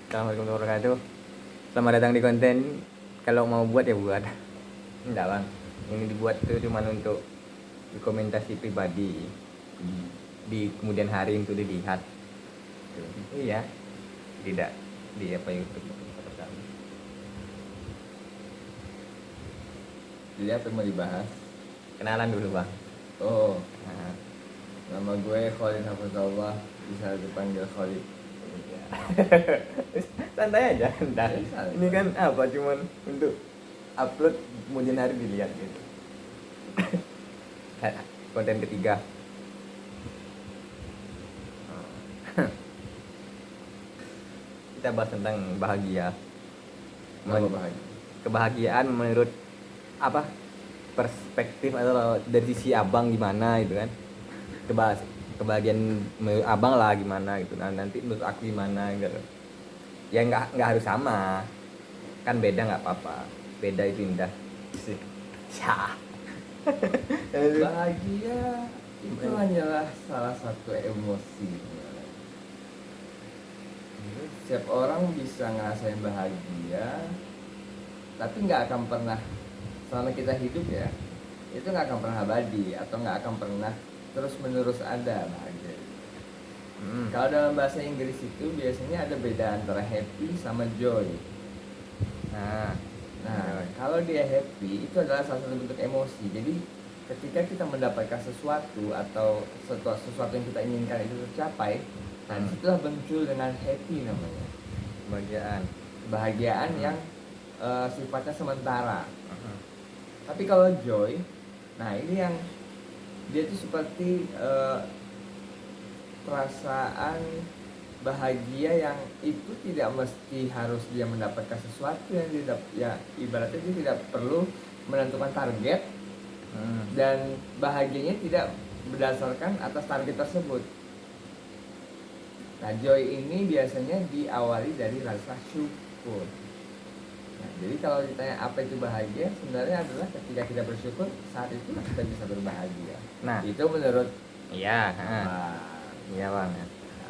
Assalamualaikum warahmatullahi wabarakatuh. Selamat datang di konten. Kalau mau buat ya buat. Enggak bang. Ini dibuat tuh cuma untuk dokumentasi pribadi di kemudian hari untuk dilihat. Tuh. Iya. Tidak di apa YouTube. Jadi apa yang mau dibahas? Kenalan dulu bang. Oh, Nah, nama gue Khalid Hafizullah, bisa dipanggil Khalid. santai aja. Ntar. Ya, santai. Ini kan apa cuman untuk upload kemudian hari dilihat gitu. Konten ketiga. Kita bahas tentang bahagia. Kenapa bahagia? Kebahagiaan menurut apa perspektif atau dari sisi abang gimana gitu kan, coba kebahagiaan menurut abang lah gimana gitu, nah nanti menurut aku gimana gitu ya, nggak harus sama kan, beda nggak apa-apa, beda itu indah sih ya. Bahagia itu hanyalah salah satu emosi. Setiap orang bisa ngerasain bahagia, tapi nggak akan pernah selama kita hidup ya, itu nggak akan pernah abadi atau nggak akan pernah terus menerus ada bahagia. Kalau dalam bahasa Inggris itu biasanya ada beda antara happy sama joy. Nah, kalau dia happy itu adalah salah satu bentuk emosi. Jadi ketika kita mendapatkan sesuatu atau sesuatu yang kita inginkan itu tercapai, nah disitulah muncul dengan happy namanya. Kebahagiaan yang sifatnya sementara. Tapi kalau joy, nah ini yang dia itu seperti perasaan bahagia yang itu tidak mesti harus dia mendapatkan sesuatu yang ya ibaratnya dia tidak perlu menentukan target, dan bahagianya tidak berdasarkan atas target tersebut. Nah, joy ini biasanya diawali dari rasa syukur. Nah, jadi kalau ditanya apa itu bahagia, sebenarnya adalah ketika kita bersyukur, saat itu kita bisa berbahagia. Nah, itu menurut iya iya bang.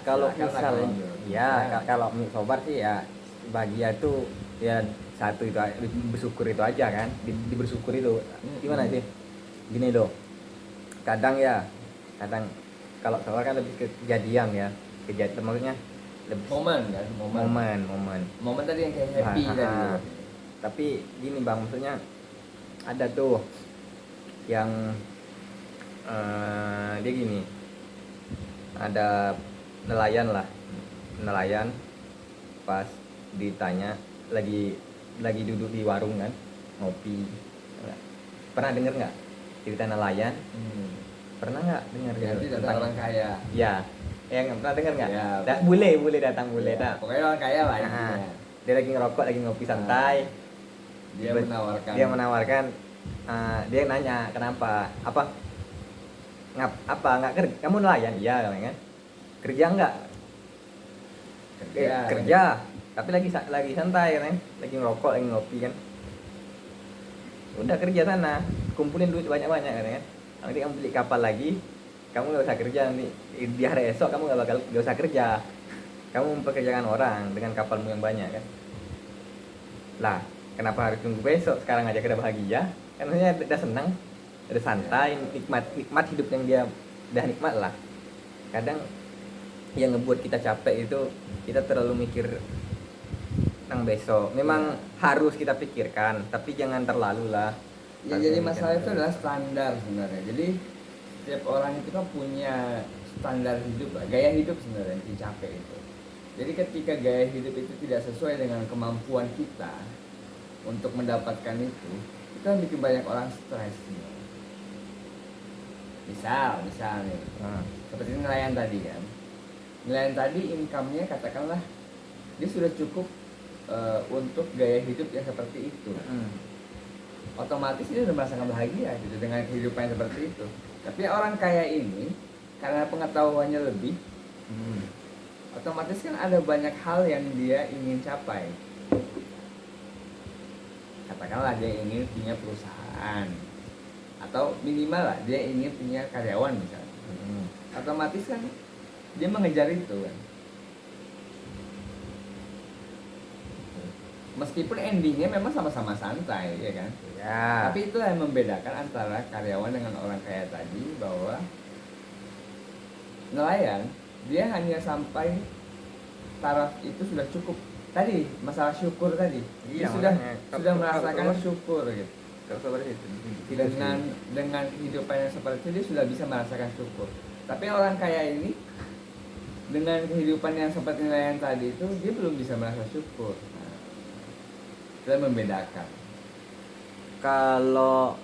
Kalau misalnya ya kalau sobar sih ya, bahagia itu ya satu itu bersyukur itu aja kan, di bersyukur itu gimana sih, gini loh, kadang kalau sobar kan lebih ke kejadian ya, kejadian maksudnya lebih momen tadi yang kayak happy tadi. Tapi gini bang, maksudnya ada tuh yang dia gini, ada nelayan pas ditanya lagi duduk di warung kan, ngopi. Pernah denger nggak cerita nelayan? Pernah nggak dengar tentang orang kaya? Ya, yang pernah dengar nggak? Ya, Bule datang ya, pokoknya orang kaya lah intinya. Dia lagi ngerokok, lagi ngopi santai. Dia menawarkan, dia nanya kenapa, nggak kerja, kamu nelayan? Iya kan, kerja nggak? Kerja, tapi lagi santai kan, lagi ngerokok, lagi ngopi kan. Udah kerja sana, kumpulin duit banyak-banyak kan. Nanti kamu beli kapal lagi, kamu nggak usah kerja, nanti di hari esok kamu nggak usah kerja, kamu mempekerjakan orang dengan kapalmu yang banyak kan. Lah, kenapa harus tunggu besok? Sekarang aja kita bahagia, kan udah senang, udah santai, nikmat hidup yang dia udah nikmat lah. Kadang yang ngebuat kita capek itu kita terlalu mikir tentang besok. Memang harus kita pikirkan, tapi jangan terlalu lah. Ya, jadi masalah itu adalah standar sebenarnya. Jadi setiap orang itu kan punya standar hidup, gaya hidup sebenarnya yang dicapai itu. Jadi ketika gaya hidup itu tidak sesuai dengan kemampuan kita untuk mendapatkan itu kan bikin banyak orang stres. Misal nih, seperti nelayan tadi kan. Nelayan tadi income-nya katakanlah dia sudah cukup untuk gaya hidup yang seperti itu. Otomatis dia sudah merasakan bahagia gitu dengan kehidupan yang seperti itu. Tapi orang kaya ini karena pengetahuannya lebih, otomatis kan ada banyak hal yang dia ingin capai. Katakanlah dia ingin punya perusahaan, atau minimal lah dia ingin punya karyawan misalnya. Otomatis kan dia mengejar itu kan. meskipun endingnya memang sama-sama santai ya kan. Ya. Tapi itu yang membedakan antara karyawan dengan orang kaya tadi, bahwa nelayan dia hanya sampai taraf itu sudah cukup. Tadi masalah syukur tadi, dia Iya, sudah makanya. merasakan Kalau- syukur gitu. Kalau sabar itu Dengan kehidupan yang seperti itu dia sudah bisa merasakan syukur. Tapi orang kaya ini dengan kehidupan yang seperti nelayan tadi itu dia belum bisa merasa syukur. Nah, itu yang membedakan. kalau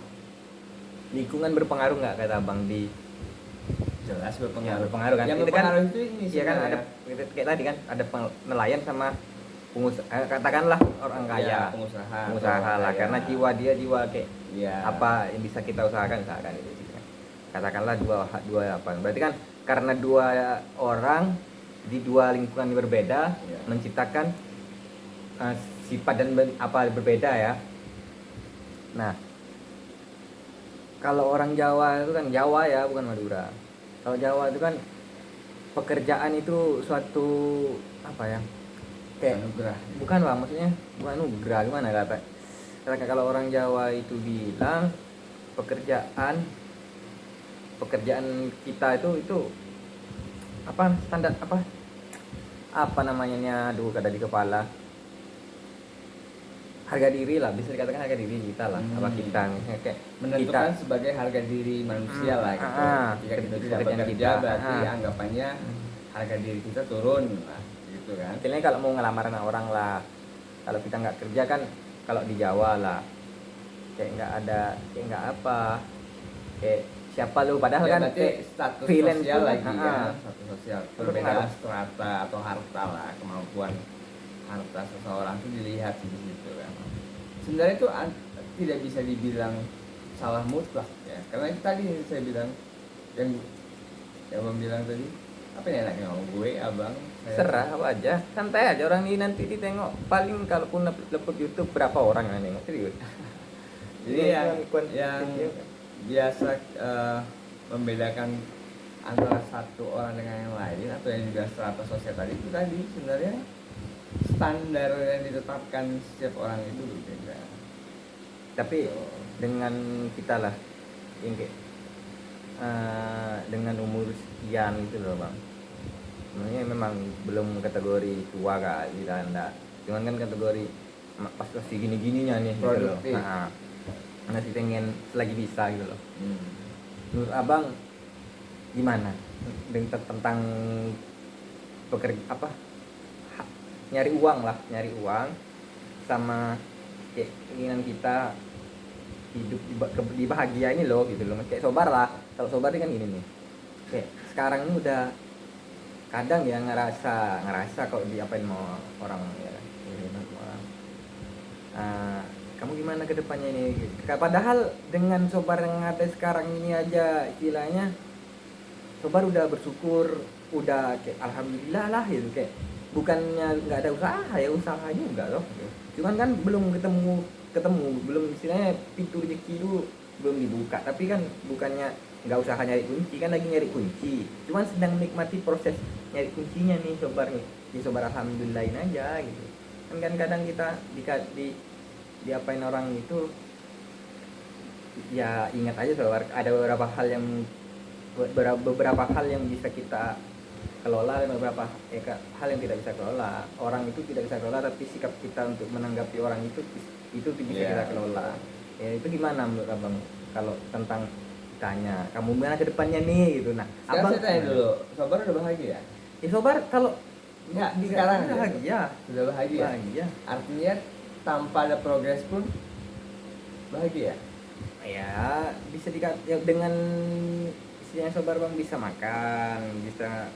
lingkungan berpengaruh nggak kata abang di Jelas ya, berpengaruh. berpengaruh kan Yang itu kan berpengaruh itu ini iya kan ada sebenarnya. kayak tadi kan ada nelayan sama pengusaha, katakanlah orang kaya Ya, pengusaha lah kaya. karena jiwa dia jiwa kayak Iya. apa yang bisa kita usahakan itu sih kan. Katakanlah dua apa berarti kan karena dua orang di dua lingkungan yang berbeda Iya. menciptakan sifat dan apa berbeda ya. Nah, kalau orang Jawa itu kan Jawa ya, bukan Madura. Kalau Jawa itu kan pekerjaan itu suatu apa ya? Kayak anugerah. bukan bang, maksudnya bukan anugerah, gimana kata? Karena kalau orang Jawa itu bilang pekerjaan kita itu apa standar apa namanya, aduh ada di kepala, harga diri lah, bisa dikatakan harga diri kita lah, apa kita misalnya kayak Menentukan kita sebagai harga diri manusia lah gitu. Jika kita tidak pekerjaan bekerja kita, berarti anggapannya harga diri kita turun lah gitu kan. istilahnya kalau mau ngelamar anak orang lah, kalau kita nggak kerja kan, kalau di Jawa lah kayak nggak ada, kayak nggak apa, kayak siapa lu, padahal Ya, kan berarti kayak status freelance sosial tuh, lagi ya, status sosial, perbedaan Berpengaruh. strata atau harta lah, kemampuan harta seseorang itu dilihat di situ kan. Sebenarnya itu tidak bisa dibilang salah mutlak ya, karena itu tadi saya bilang yang abang bilang tadi, apa yang enaknya ngomong gue abang saya, serah apa aja, santai aja, orang ini nanti ditengok paling kalaupun upload YouTube berapa orang yang nengok, serius. jadi yang biasa membedakan antara satu orang dengan yang lain atau yang juga strata sosial tadi itu tadi sebenarnya standar yang ditetapkan setiap orang itu berbeda. Tapi dengan kita lah yang kayak dengan umur sekian gitu loh bang, sebenarnya memang belum kategori tua kali kita enggak, cuman kan kategori pas masih gini-gininya nih gitu loh. Produktif. Masih pengen selagi bisa gitu loh. Hmm. Menurut abang gimana tentang pekerja apa nyari uang sama kayak keinginan kita hidup di bahagia ini loh gitu loh, kayak Sobar lah. Kalau Sobar ini kan gini nih, kayak sekarang ini udah kadang ya ngerasa kalau diapain mau orang ya ini orang kamu gimana ke depannya ini, padahal dengan Sobar yang ada sekarang ini aja istilahnya Sobar udah bersyukur, udah kayak alhamdulillah lah gitu, kayak bukannya nggak ada usaha ya, usaha juga loh gitu. Cuman kan belum ketemu belum istilahnya pintu rezeki itu belum dibuka, tapi kan bukannya nggak usaha nyari kunci, kan lagi nyari kunci, cuman sedang menikmati proses nyari kuncinya nih Sobar nih, di Sobar alhamdulillahin aja gitu kan kadang kita di apain orang itu ya, ingat aja Sobar, ada beberapa hal yang bisa kita kelola dan beberapa hal yang tidak bisa kelola. Orang itu tidak bisa kelola, tapi sikap kita untuk menanggapi orang itu bisa kita kelola. Ya itu gimana menurut abang kalau tentang tanya kamu gimana ke depannya nih gitu. Nah, Sekarang abang saya tanya dulu, Sobar udah bahagia? ya Sobar kalau Enggak, sekarang udah bahagia. Sudah bahagia. Artinya tanpa ada progres pun bahagia. Ya bisa ya, dengan istilahnya Sobar bang bisa makan, bisa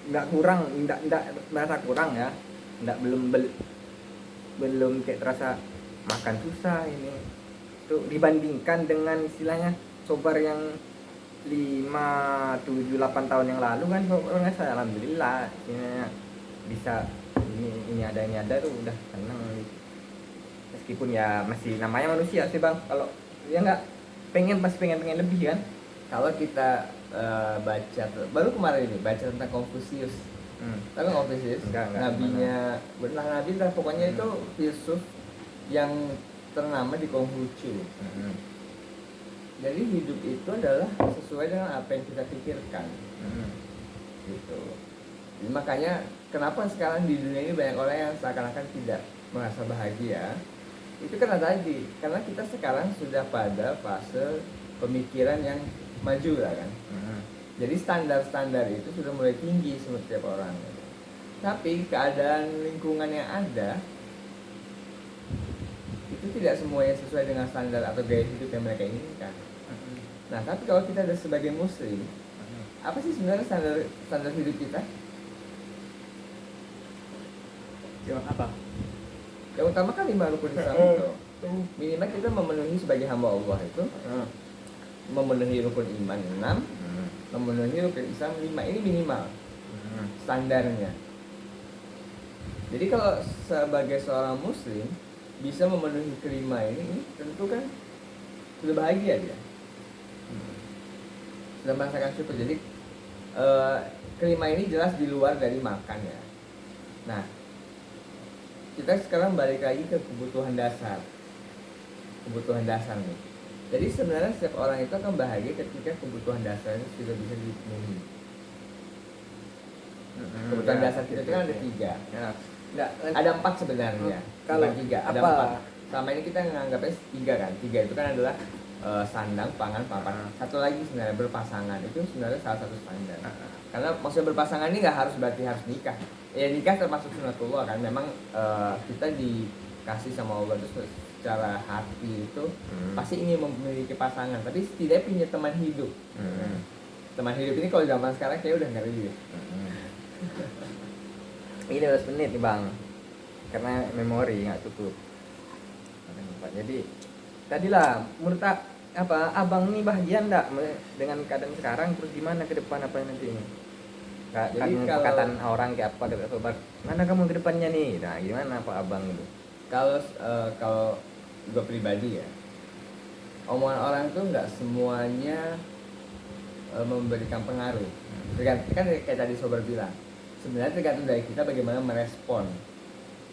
nggak kurang, nggak merasa kurang ya, nggak belum kayak terasa makan susah ini tuh dibandingkan dengan istilahnya Sobar yang 5, 7, 8 tahun yang lalu kan Sobar saya alhamdulillah istilahnya bisa ini ada tuh udah seneng, meskipun ya masih namanya manusia sih bang, kalau ya nggak masih pengen lebih kan. Kalau kita baca baru kemarin ini baca tentang Konfusius. Tahu Konfusius? Enggak, Nabinya, benar nabi lah pokoknya itu filsuf yang ternama di Konghucu. Jadi hidup itu adalah sesuai dengan apa yang kita pikirkan. Gitu. Jadi makanya kenapa sekarang di dunia ini banyak orang yang seakan-akan tidak merasa bahagia, itu karena tadi, karena kita sekarang sudah pada fase pemikiran yang maju lah kan. Jadi standar-standar itu sudah mulai tinggi sama setiap orang. Tapi keadaan lingkungan yang ada itu tidak semuanya sesuai dengan standar atau gaya hidup yang mereka inginkan. Nah, tapi kalau kita ada sebagai muslim, apa sih sebenarnya standar hidup kita? Yang apa? Yang utama kan 5 rukun Islam itu. Minimal kita memenuhi sebagai hamba Allah itu memenuhi rukun iman 6, memenuhi rukun Islam 5. Ini minimal standarnya. Jadi kalau sebagai seorang muslim bisa memenuhi kelima ini tentu kan sudah bahagia dia. Sudah merasakan syukur. Jadi kelima ini jelas di luar dari makan ya. Nah, kita sekarang balik lagi ke kebutuhan dasar. Kebutuhan dasar nih. Jadi sebenarnya setiap orang itu akan bahagia ketika kebutuhan dasarnya sudah bisa dipenuhi. Kebutuhan dasar kita itu kan ada 3. Ya. Ada 4 sebenarnya. Kalau 3, ada apa? 4. Selama ini kita menganggapnya 3 kan. 3 itu kan adalah sandang, pangan, papan. Satu lagi sebenarnya berpasangan. Itu sebenarnya salah satu standar. Karena maksudnya berpasangan ini nggak harus berarti harus nikah. Ya nikah termasuk sunatullah kan. Memang kita dikasih sama Allah itu secara hati itu pasti ingin memiliki pasangan. Tapi setidaknya punya teman hidup. Teman hidup ini kalau zaman sekarang kayak udah ngeri ya. Ini 12 menit nih bang, karena memori nggak cukup. Jadi tadilah menurut apa abang nih bahagia ndak dengan keadaan sekarang, terus gimana ke depan apa nanti ini? Jadi kalau perkataan orang kayak apa kata sobat, mana kamu ke depannya nih? Nah gimana Pak Abang itu? Kalau gue pribadi ya, omongan orang tuh nggak semuanya memberikan pengaruh. Tergantung kan kayak tadi sobat bilang, sebenarnya tergantung dari kita bagaimana merespon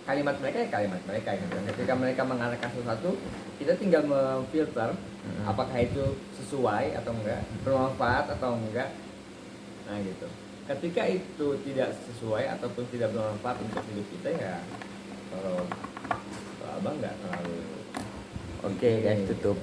kalimat mereka ya kalimat mereka gitu. Ketika mereka mengatakan sesuatu, kita tinggal memfilter apakah itu sesuai atau enggak, bermanfaat atau enggak. Nah gitu. Ketika itu tidak sesuai ataupun tidak bermanfaat untuk hidup kita ya kalau abang nggak terlalu. Oke guys, tutup.